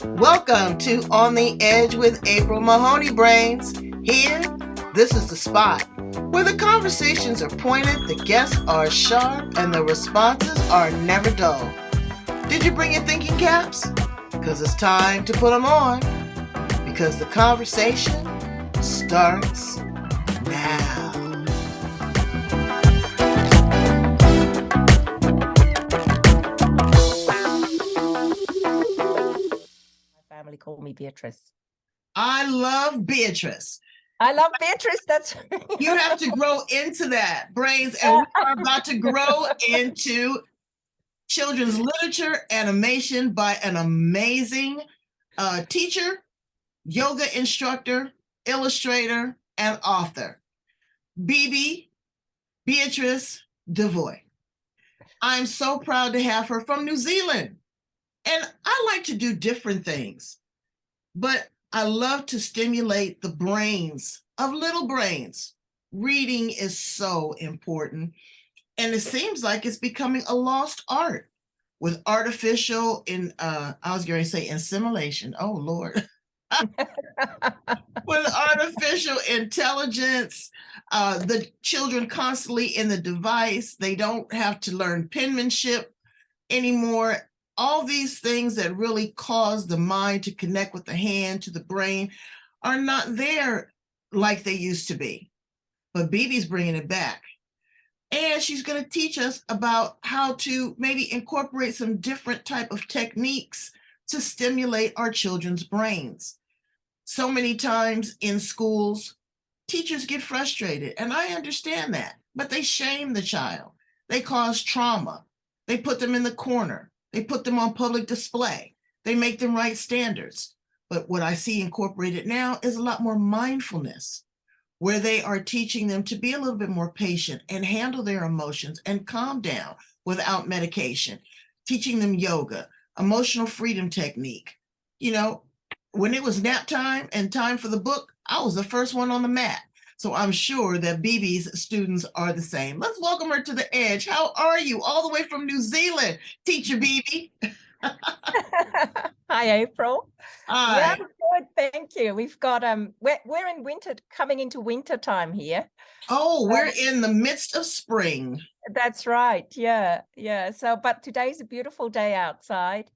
Welcome to On the Edge with April Mahoney Brains. Here, this is the spot where the conversations are pointed, the guests are sharp, and the responses are never dull. Did you bring your thinking caps? Because it's time to put them on. Because the conversation starts now. Family call me Beatrice. I love Beatrice. I love Beatrice. That's You have to grow into that, Brains, and we are about to grow into children's literature animation by an amazing teacher, yoga instructor, illustrator, and author, Bibi Beatrice Devoy. I'm so proud to have her from New Zealand. And I like to do different things, but I love to stimulate the brains of little brains. Reading is so important. And it seems like it's becoming a lost art with artificial I was going to say assimilation. Oh, Lord. With artificial intelligence, the children constantly in the device. They don't have to learn penmanship anymore. All these things that really cause the mind to connect with the hand to the brain are not there like they used to be. But Bibi's bringing it back. And she's going to teach us about how to maybe incorporate some different type of techniques to stimulate our children's brains. So many times in schools, teachers get frustrated, and I understand that, but they shame the child. They cause trauma. They put them in the corner. They put them on public display. They make them write standards. But what I see incorporated now is a lot more mindfulness, where they are teaching them to be a little bit more patient and handle their emotions and calm down without medication, teaching them yoga, emotional freedom technique. You know, when it was nap time and time for the book, I was the first one on the mat. So I'm sure that Bibi's students are the same. Let's welcome her to the edge. How are you? All the way from New Zealand, Teacher Bibi. Hi, April. Hi. Yeah, good. Thank you. We've got we're in winter, coming into winter time here. Oh, we're in the midst of spring. That's right. Yeah. So, but today's a beautiful day outside,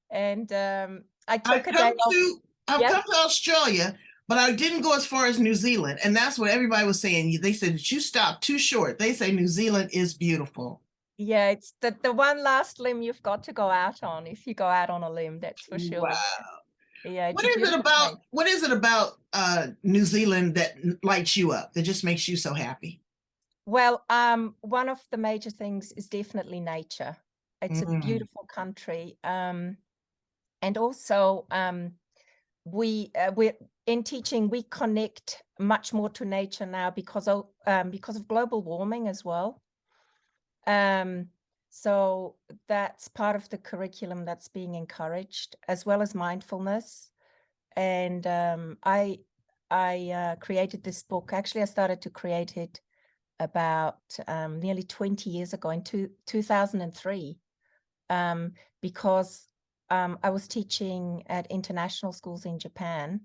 and I took a day off. I've come to Australia, but I didn't go as far as New Zealand. And that's what everybody was saying. They said that you stopped too short. They say New Zealand is beautiful. Yeah, it's the one last limb you've got to go out on, if you go out on a limb, that's for sure. Wow. Yeah. What is it about New Zealand that lights you up, that just makes you so happy? Well, one of the major things is definitely nature. It's a beautiful country. And also we in teaching, we connect much more to nature now because of global warming as well. So that's part of the curriculum that's being encouraged, as well as mindfulness. And I created this book. Actually, I started to create it about nearly 20 years ago, in 2003, because I was teaching at international schools in Japan,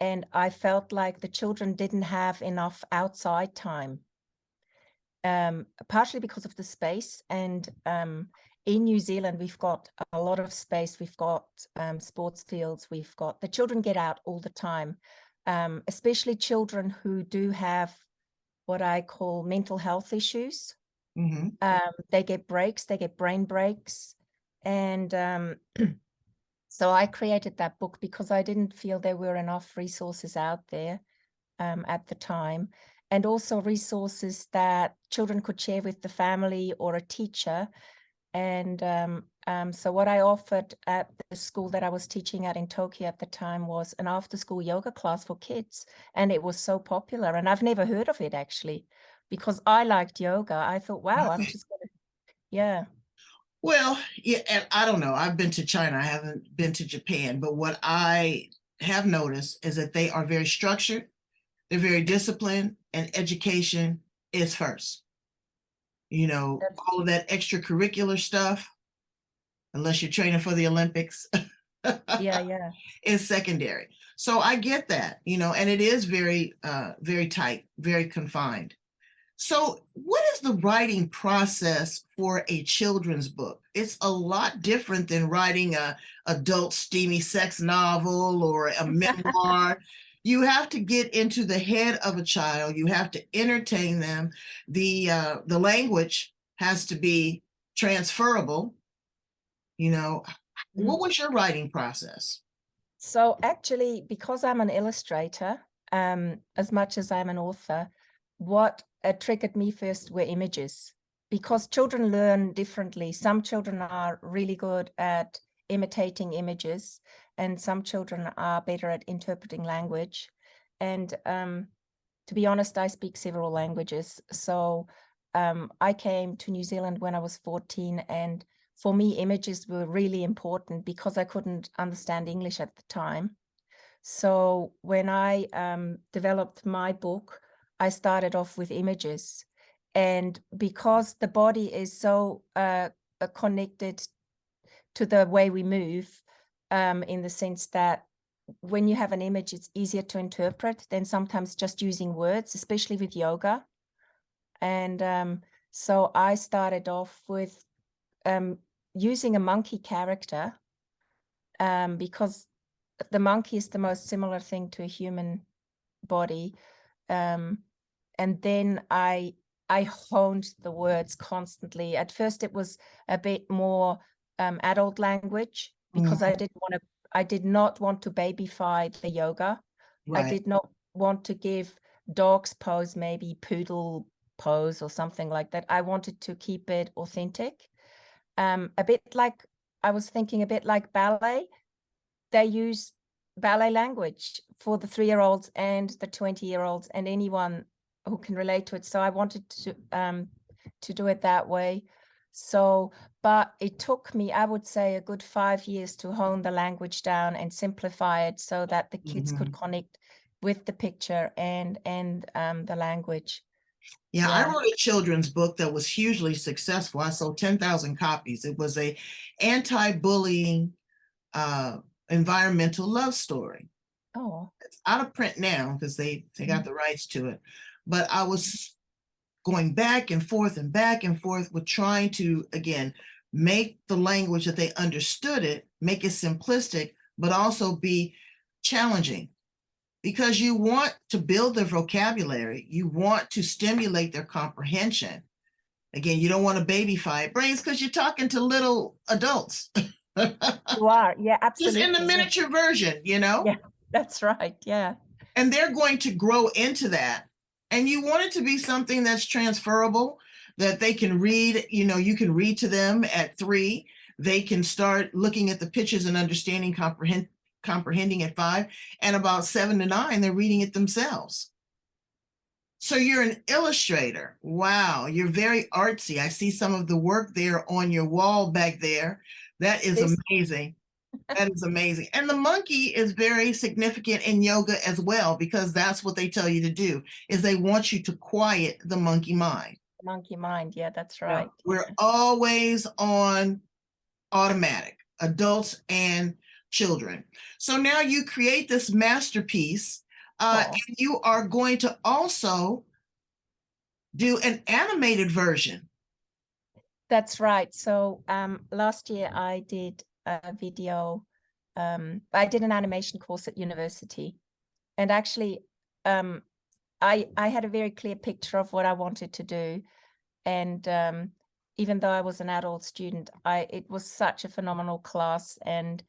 and I felt like the children didn't have enough outside time, partially because of the space. And in New Zealand, we've got a lot of space. We've got sports fields. We've got, the children get out all the time, especially children who do have what I call mental health issues. They get breaks, they get brain breaks. And so I created that book because I didn't feel there were enough resources out there at the time, and also resources that children could share with the family or a teacher. And so what I offered at the school that I was teaching at in Tokyo at the time was an after-school yoga class for kids. And it was so popular. And I've never heard of it, actually, because I liked yoga. I thought, wow, I'm just going to, yeah. Well, yeah, and I don't know. I've been to China. I haven't been to Japan. But what I have noticed is that they are very structured. They're very disciplined, and education is first. You know, all of that extracurricular stuff, unless you're training for the Olympics, Yeah. is secondary. So I get that, and it is very, very tight, very confined. So what is the writing process for a children's book? It's a lot different than writing a adult steamy sex novel or a memoir. You have to get into the head of a child. You have to entertain them. The language has to be transferable. What was your writing process? So actually, because I'm an illustrator, as much as I'm an author, what triggered me first were images, because children learn differently. Some children are really good at imitating images, and some children are better at interpreting language. And to be honest, I speak several languages. So I came to New Zealand when I was 14, and for me, images were really important because I couldn't understand English at the time. So when I developed my book, I started off with images. And because the body is so connected to the way we move, in the sense that when you have an image, it's easier to interpret than sometimes just using words, especially with yoga. And so I started off with using a monkey character, because the monkey is the most similar thing to a human body. And then I honed the words constantly. At first, it was a bit more adult language, because I did not want to babyfy the yoga. Right. I did not want to give dog's pose, maybe poodle pose or something like that. I wanted to keep it authentic. A bit like, I was thinking a bit like ballet. They use ballet language for the 3-year-olds and the 20-year-olds and anyone who can relate to it. So I wanted to do it that way. So, but it took me, I would say, a good 5 years to hone the language down and simplify it so that the kids could connect with the picture and the language. Yeah, I wrote a children's book that was hugely successful. I sold 10,000 copies. It was a anti-bullying environmental love story. Oh, it's out of print now because they got the rights to it. But I was going back and forth with trying to, again, make the language that they understood it, make it simplistic, but also be challenging. Because you want to build their vocabulary, you want to stimulate their comprehension. Again, you don't want to babyfy brains because you're talking to little adults. You are, yeah, absolutely. Just in the miniature version, Yeah, that's right, yeah. And they're going to grow into that. And you want it to be something that's transferable, that they can read, you can read to them at 3. They can start looking at the pictures and understanding, comprehending at 5, and about 7 to 9 they're reading it themselves. So you're an illustrator. Wow, you're very artsy. I see some of the work there on your wall back there. That is amazing. That is amazing. And the monkey is very significant in yoga as well, because that's what they tell you to do, is they want you to quiet the monkey mind. Monkey mind, yeah, that's right. We're always on automatic, adults and children. So now you create this masterpiece, and you are going to also do an animated version. That's right. So last year I did a video. I did an animation course at university, and actually I had a very clear picture of what I wanted to do. And even though I was an adult student, it was such a phenomenal class. And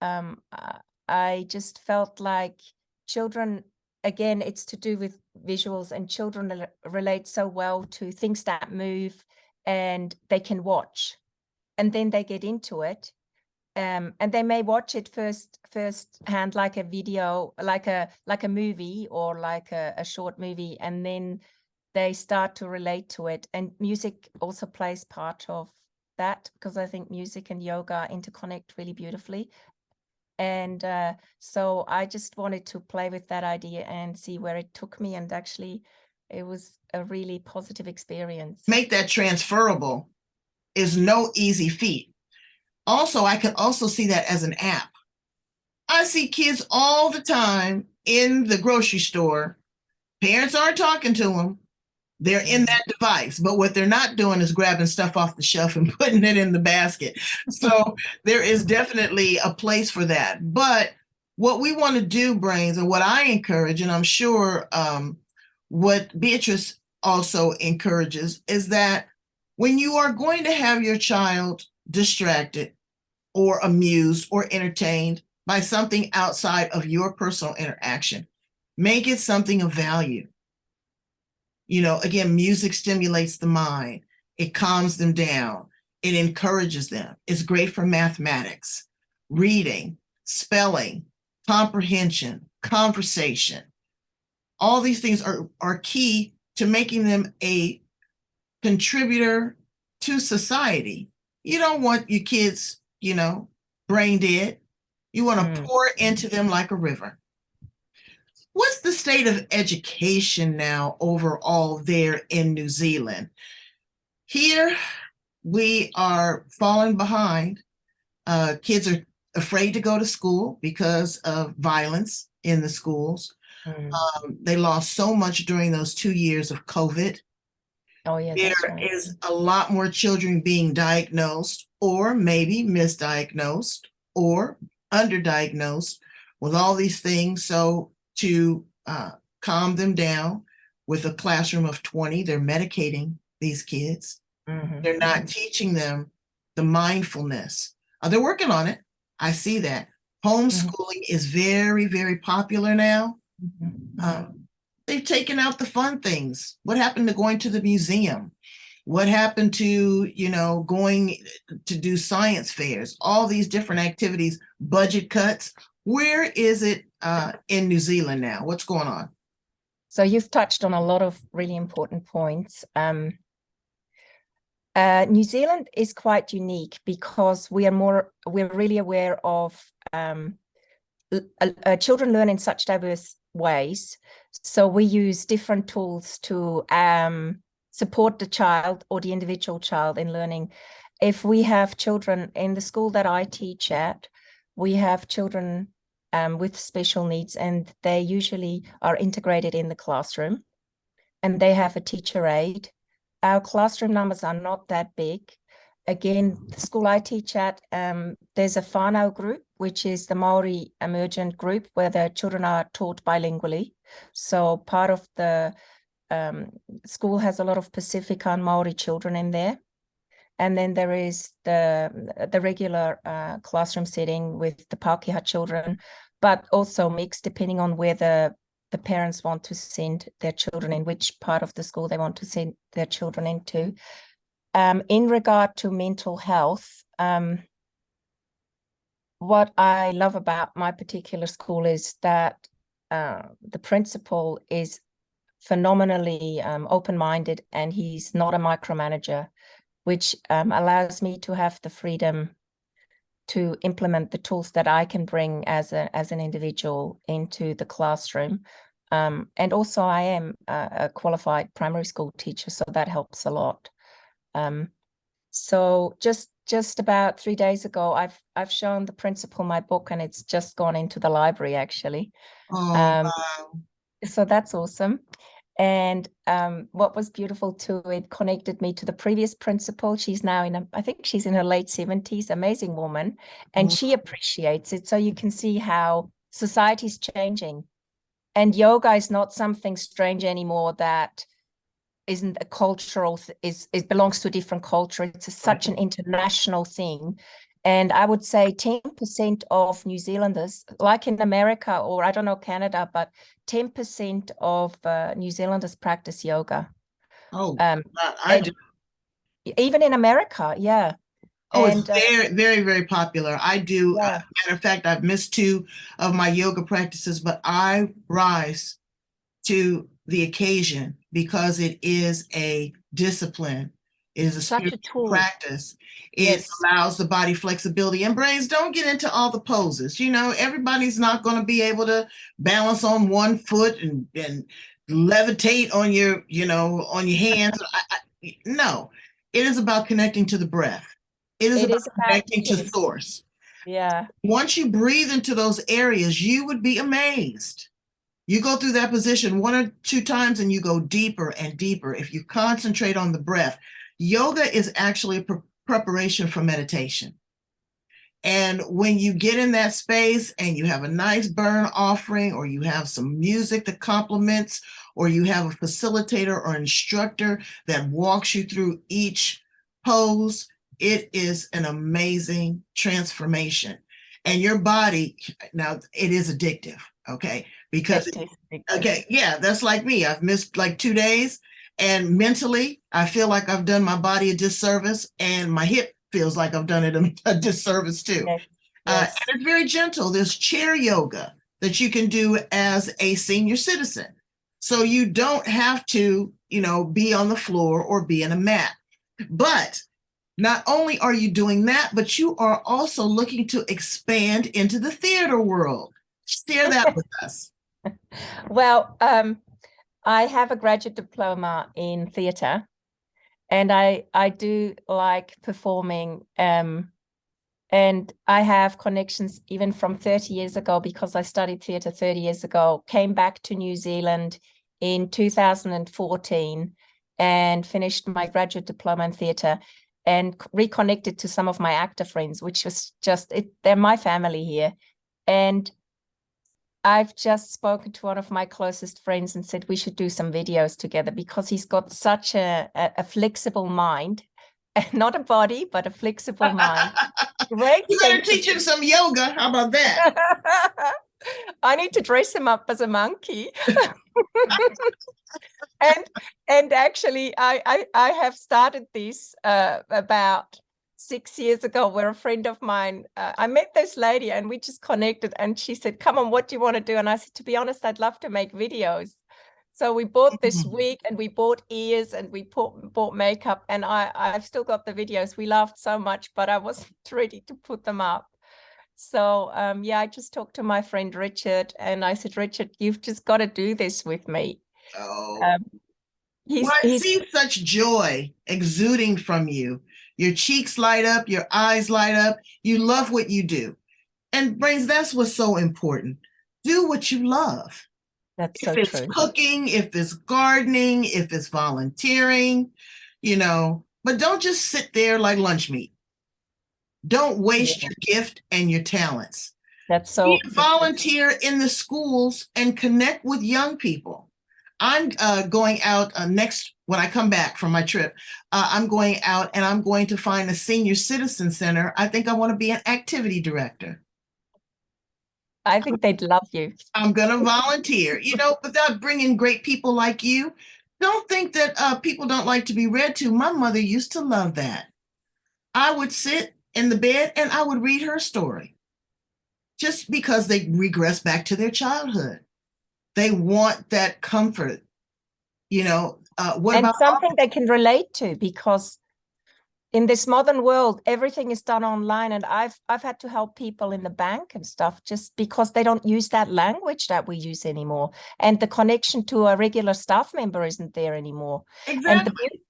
I just felt like children, again, it's to do with visuals, and children relate so well to things that move and they can watch, and then they get into it. And they may watch it first hand, like a video, like a movie, or like a short movie, and then they start to relate to it. And music also plays part of that, because I think music and yoga interconnect really beautifully. And so I just wanted to play with that idea and see where it took me. And actually, it was a really positive experience. Make that transferable is no easy feat. Also, I could also see that as an app. I see kids all the time in the grocery store. Parents aren't talking to them. They're in that device, but what they're not doing is grabbing stuff off the shelf and putting it in the basket. So there is definitely a place for that. But what we want to do, Brains, and what I encourage, and I'm sure what Beatrice also encourages, is that when you are going to have your child distracted or amused or entertained by something outside of your personal interaction, make it something of value. You know, again, music stimulates the mind. It calms them down. It encourages them. It's great for mathematics, reading, spelling, comprehension, conversation. All these things are key to making them a contributor to society. You don't want your kids, you know, brain dead. You want to pour into them like a river. What's the state of education now overall there in New Zealand? Here, we are falling behind. Kids are afraid to go to school because of violence in the schools. They lost so much during those 2 years of COVID. Oh, yeah, There that's right. is a lot more children being diagnosed or maybe misdiagnosed or underdiagnosed with all these things. So to calm them down with a classroom of 20, they're medicating these kids. They're not teaching them the mindfulness. They're working on it. I see that. Homeschooling is very, very popular now. They've taken out the fun things. What happened to going to the museum? What happened to, you know, going to do science fairs? All these different activities, budget cuts. Where is it in New Zealand now? What's going on? So you've touched on a lot of really important points. New Zealand is quite unique because we're really aware of children learn in such diverse ways. So we use different tools to support the child or the individual child in learning. If we have children in the school that I teach at, we have children with special needs, and they usually are integrated in the classroom, and they have a teacher aide. Our classroom numbers are not that big. Again, the school I teach at, there's a whānau group, which is the Maori emergent group where the children are taught bilingually. So part of the school has a lot of Pacifica and Maori children in there. And then there is the regular classroom setting with the Pākehā children, but also mixed depending on where the parents want to send their children in, which part of the school they want to send their children into. In regard to mental health, what I love about my particular school is that the principal is phenomenally open-minded, and he's not a micromanager, which allows me to have the freedom to implement the tools that I can bring as an individual into the classroom. And also I am a qualified primary school teacher, so that helps a lot. So just about 3 days ago, I've shown the principal my book, and it's just gone into the library actually. Oh, wow. So that's awesome. And what was beautiful too, it connected me to the previous principal. She's now I think she's in her late 70s, amazing woman, and she appreciates it. So you can see how society's changing, and yoga is not something strange anymore that isn't a cultural, it belongs to a different culture. It's such an international thing. And I would say 10% of New Zealanders, like in America, or I don't know, Canada, but 10% of New Zealanders practice yoga. Oh, I do. Even in America, yeah. Oh, it's very, very, very popular. I do. Yeah. Matter of fact, I've missed 2 of my yoga practices, but I rise to the occasion because it is a discipline. It is a spiritual practice. It allows the body flexibility, and Brains, don't get into all the poses. You know, everybody's not going to be able to balance on one foot and levitate on your, you know, on your hands. No, it is about connecting to the breath. It is about connecting to source. Yeah. Once you breathe into those areas, you would be amazed. You go through that position 1 or 2 times and you go deeper and deeper if you concentrate on the breath. Yoga is actually a preparation for meditation. And when you get in that space and you have a nice burn offering, or you have some music that complements, or you have a facilitator or instructor that walks you through each pose, it is an amazing transformation. And your body, now it is addictive, okay? Because, okay, yeah, that's like me. I've missed like 2 days, and mentally, I feel like I've done my body a disservice, and my hip feels like I've done it a disservice too. Yes. And it's very gentle. There's chair yoga that you can do as a senior citizen. So you don't have to, be on the floor or be in a mat. But not only are you doing that, but you are also looking to expand into the theater world. Share that with us. Well, I have a graduate diploma in theater, and I do like performing, and I have connections even from 30 years ago, because I studied theater 30 years ago, came back to New Zealand in 2014 and finished my graduate diploma in theater, and reconnected to some of my actor friends, which was just, they're my family here. And I've just spoken to one of my closest friends and said we should do some videos together, because he's got such a flexible mind, not a body, but a flexible mind. Great. You better teach him some yoga. How about that? I need to dress him up as a monkey. And actually, I have started this about 6 years ago, where a friend of mine, I met this lady and we just connected, and she said, come on, what do you want to do? And I said, to be honest, I'd love to make videos. So we bought this wig, and we bought ears, and we bought makeup, and I've still got the videos. We laughed so much, but I wasn't ready to put them up. So yeah, I just talked to my friend Richard, and I said, Richard, you've just got to do this with me. Oh. I see such joy exuding from you. Your cheeks light up, your eyes light up. You love what you do. And brains, that's what's so important. Do what you love. That's so true. If it's cooking, if it's gardening, if it's volunteering, but don't just sit there like lunch meat. Don't waste your gift and your talents. That's so. Volunteer in the schools and connect with young people. I'm going out next, when I come back from my trip, I'm going out and I'm going to find a senior citizen center. I think I want to be an activity director. I think they'd love you. I'm going to volunteer, without bringing great people like you. Don't think that people don't like to be read to. My mother used to love that. I would sit in the bed and I would read her story, just because they regress back to their childhood. They want that comfort, and something they can relate to, because in this modern world, everything is done online, and I've had to help people in the bank and stuff, just because they don't use that language that we use anymore, and the connection to a regular staff member isn't there anymore. Exactly.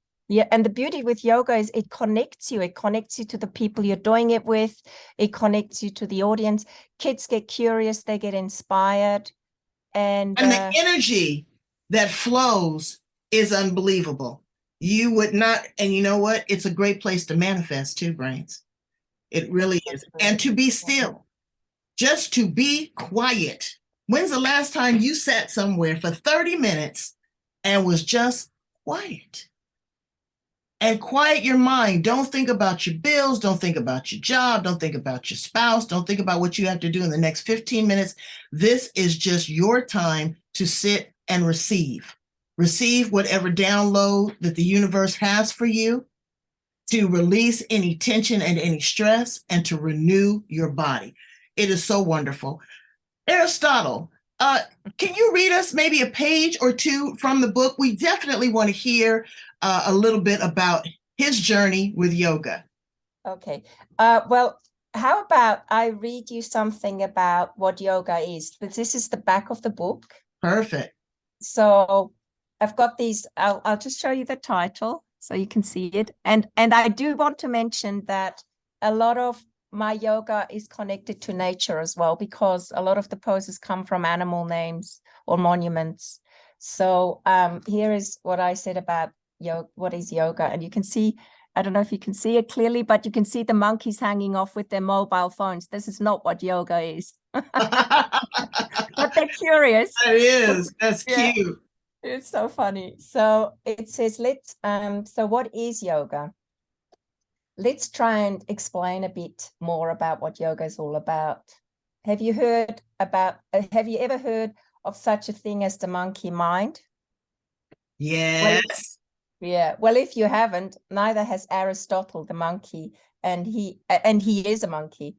And the beauty with yoga is it connects you. It connects you to the people you're doing it with. It connects you to the audience. Kids get curious, they get inspired. And the energy that flows is unbelievable. You would not, and you know what? It's a great place to manifest too, brains. It really is. And to be still, just to be quiet. When's the last time you sat somewhere for 30 minutes and was just quiet? And quiet your mind. Don't think about your bills. Don't think about your job. Don't think about your spouse. Don't think about what you have to do in the next 15 minutes. This is just your time to sit and receive. Receive whatever download that the universe has for you, to release any tension and any stress, and to renew your body. It is so wonderful. Aristotle, can you read us maybe a page or two from the book? We definitely want to hear a little bit about his journey with yoga. Okay. Well, how about I read you something about what yoga is? But this is the back of the book. Perfect. So I've got these. I'll just show you the title so you can see it. And I do want to mention that a lot of my yoga is connected to nature as well, because a lot of the poses come from animal names or monuments. So here is what I said about yoga. What is yoga? And you can see, I don't know if you can see it clearly, but you can see the monkeys hanging off with their mobile phones. This is not what yoga is. But they're curious. That is. That's Yeah. cute. It's so funny. So it says, so what is yoga? Let's try and explain a bit more about what yoga is all about. Have you ever heard of such a thing as the monkey mind? Yes. Well, if you haven't, neither has Aristotle, the monkey, and he is a monkey.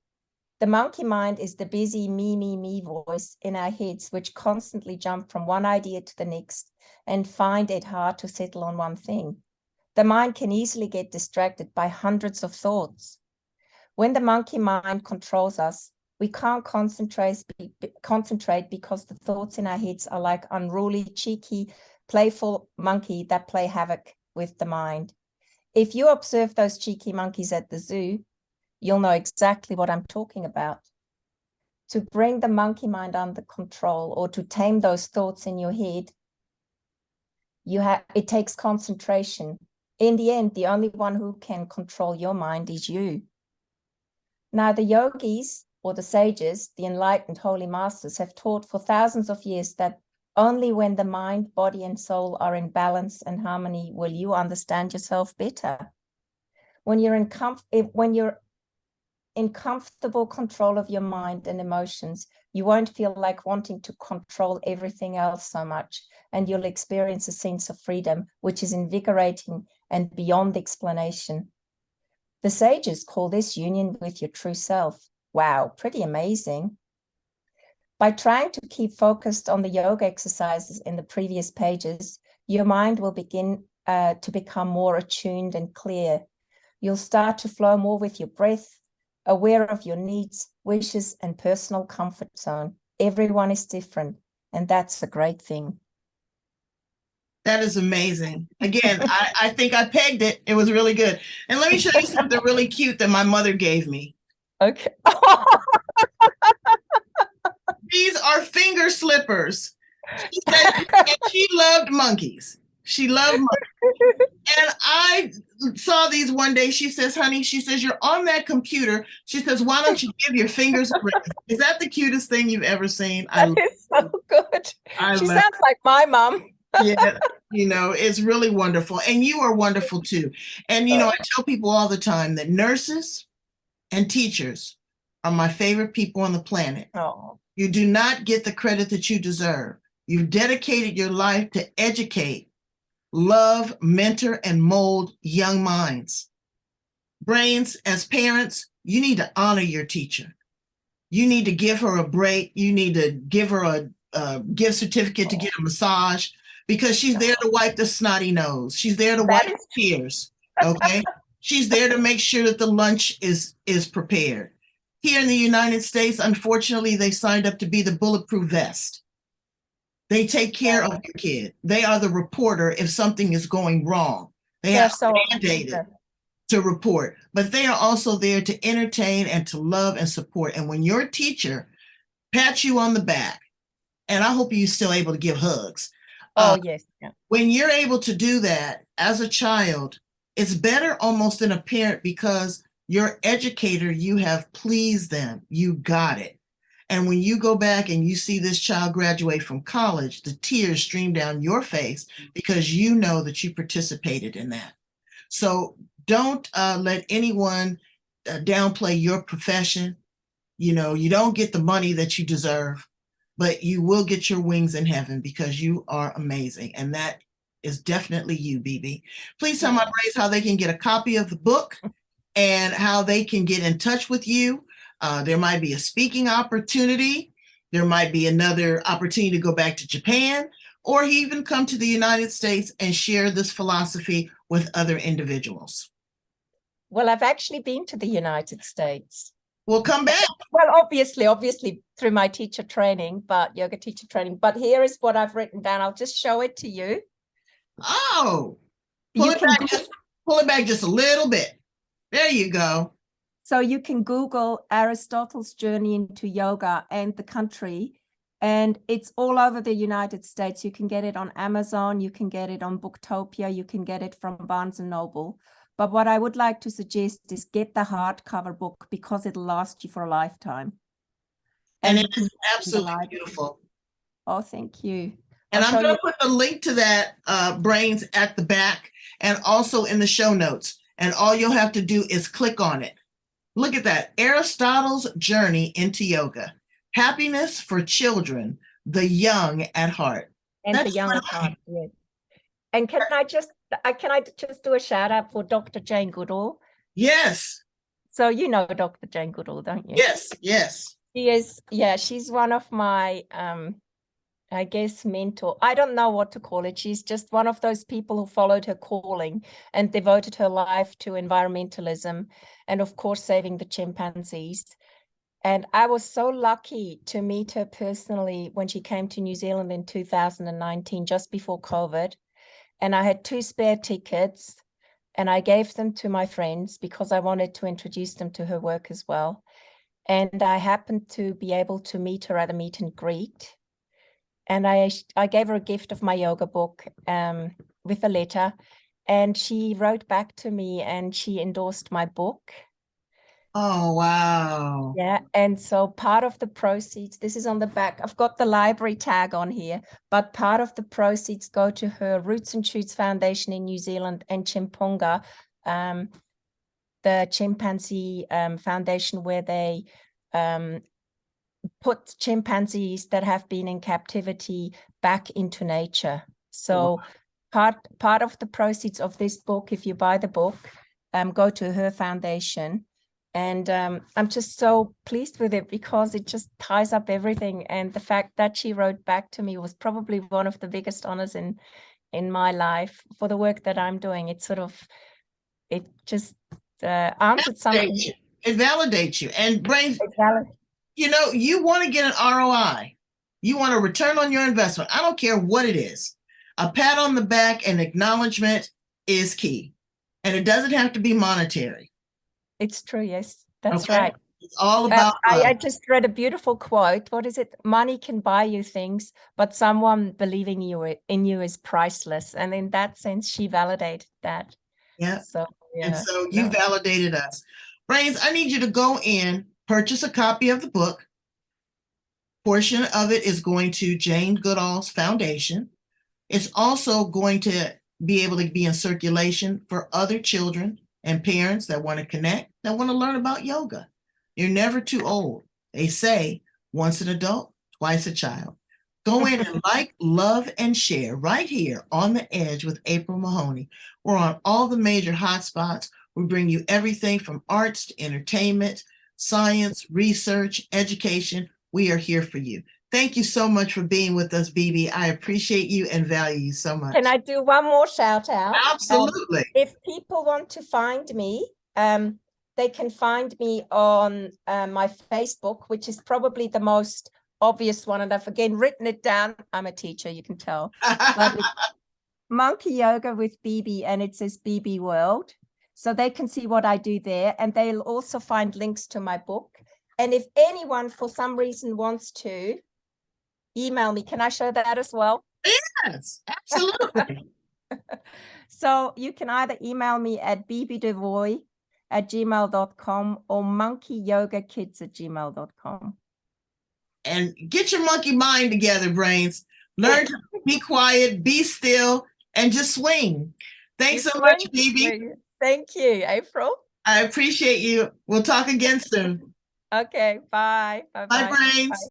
The monkey mind is the busy me voice in our heads, which constantly jump from one idea to the next and find it hard to settle on one thing. The mind can easily get distracted by hundreds of thoughts. When the monkey mind controls us, we can't concentrate because the thoughts in our heads are like unruly, cheeky, playful monkey that play havoc with the mind. If you observe those cheeky monkeys at the zoo, you'll know exactly what I'm talking about. To bring the monkey mind under control, or to tame those thoughts in your head, it takes concentration. In the end, the only one who can control your mind is you. Now, the yogis, or the sages, the enlightened holy masters, have taught for thousands of years that only when the mind, body, and soul are in balance and harmony will you understand yourself better. When you're in comfortable control of your mind and emotions, you won't feel like wanting to control everything else so much, and you'll experience a sense of freedom, which is invigorating and beyond explanation. The sages call this union with your true self. Wow, pretty amazing. By trying to keep focused on the yoga exercises in the previous pages, your mind will begin to become more attuned and clear. You'll start to flow more with your breath, aware of your needs, wishes, and personal comfort zone. Everyone is different, and that's a great thing. That is amazing. Again, I think I pegged it. It was really good. And let me show you something really cute that my mother gave me. Okay. These are finger slippers. She said, and she loved monkeys. She loved monkeys. And I saw these one day. She says, honey, she says, you're on that computer. She says, why don't you give your fingers a rest? Is that the cutest thing you've ever seen? That is so good. She sounds like my mom. Yeah, it's really wonderful. And you are wonderful too. And, I tell people all the time that nurses and teachers are my favorite people on the planet. Oh. You do not get the credit that you deserve. You've dedicated your life to educate, love, mentor, and mold young minds. Brains, as parents, you need to honor your teacher. You need to give her a break. You need to give her a gift certificate to get a massage, because she's there to wipe the snotty nose. She's there to wipe the tears. Okay. She's there to make sure that the lunch is prepared. Here in the United States, unfortunately, they signed up to be the bulletproof vest. They take care of your kid. They are the reporter if something is going wrong. They have mandated to report, but they are also there to entertain and to love and support. And when your teacher pats you on the back, and I hope you're still able to give hugs. Oh, yes. Yeah. When you're able to do that as a child, it's better almost than a parent, because your educator, you have pleased them. You got it. And when you go back and you see this child graduate from college, the tears stream down your face because you know that you participated in that. So don't let anyone downplay your profession. You don't get the money that you deserve, but you will get your wings in heaven, because you are amazing. And that is definitely you, Bibi. Please tell my brains how they can get a copy of the book and how they can get in touch with you. There might be a speaking opportunity. There might be another opportunity to go back to Japan, or even come to the United States and share this philosophy with other individuals. Well, I've actually been to the United States. Well, come back. Well, obviously through my teacher training, yoga teacher training. But here is what I've written down. I'll just show it to you. Oh, pull it back just a little bit. There you go. So you can Google Aristotle's Journey into Yoga and the country, and it's all over the United States. You can get it on Amazon, you can get it on Booktopia, you can get it from Barnes & Noble. But what I would like to suggest is get the hardcover book because it'll last you for a lifetime. And it is absolutely beautiful. Oh, thank you. And I'm going to put the link to that, Brains, at the back and also in the show notes. And all you'll have to do is click on it. Look at that. Aristotle's Journey into Yoga. Happiness for children, the young at heart. And that's the young at heart, yes. And can I just do a shout out for Dr. Jane Goodall? Yes. So you know Dr. Jane Goodall, don't you? Yes, yes. She is, yeah, she's one of my I guess mentor. I don't know what to call it. She's just one of those people who followed her calling and devoted her life to environmentalism and, of course, saving the chimpanzees. And I was so lucky to meet her personally when she came to New Zealand in 2019, just before COVID. And I had 2 spare tickets and I gave them to my friends because I wanted to introduce them to her work as well. And I happened to be able to meet her at a meet and greet. And I gave her a gift of my yoga book with a letter, and she wrote back to me and she endorsed my book. Oh, wow. Yeah. And so part of the proceeds, this is on the back, I've got the library tag on here, but part of the proceeds go to her Roots and Shoots Foundation in New Zealand and Chimpunga, the chimpanzee foundation where they put chimpanzees that have been in captivity back into nature. So part of the proceeds of this book, if you buy the book, go to her foundation. And I'm just so pleased with it because it just ties up everything. And the fact that she wrote back to me was probably one of the biggest honors in my life for the work that I'm doing. It just answered something. It validates you. And Brains, you know, you want to get an ROI. You want a return on your investment. I don't care what it is. A pat on the back and acknowledgement is key. And it doesn't have to be monetary. It's true. Yes, that's right. It's all about I just read a beautiful quote. What is it? Money can buy you things, but someone believing in you is priceless. And in that sense, she validated that. Yeah. So, yeah. And so you validated us. Brains, I need you to go in, purchase a copy of the book. Portion of it is going to Jane Goodall's foundation. It's also going to be able to be in circulation for other children and parents that want to connect, that want to learn about yoga. You're never too old. They say once an adult, twice a child. Go in and like, love, and share right here on The Edge with April Mahoney. We're on all the major hotspots. We bring you everything from arts to entertainment, science, research, education. We are here for you. Thank you so much for being with us, Bibi. I appreciate you and value you so much. Can I do one more shout out? Absolutely. If people want to find me, they can find me on my Facebook, which is probably the most obvious one. And I've again written it down. I'm a teacher, you can tell. Monkey Yoga with Bibi, and it says Bibi World. So they can see what I do there. And they'll also find links to my book. And if anyone for some reason wants to email me, can I show that as well? Yes, absolutely. So you can either email me at bibidevoy@gmail.com or monkeyyogakids@gmail.com. And get your monkey mind together, Brains. Learn to be quiet, be still, and just swing. Thanks so much, Bibi. Thank you, April. I appreciate you. We'll talk again soon. Okay, bye. Bye, Brains. Bye.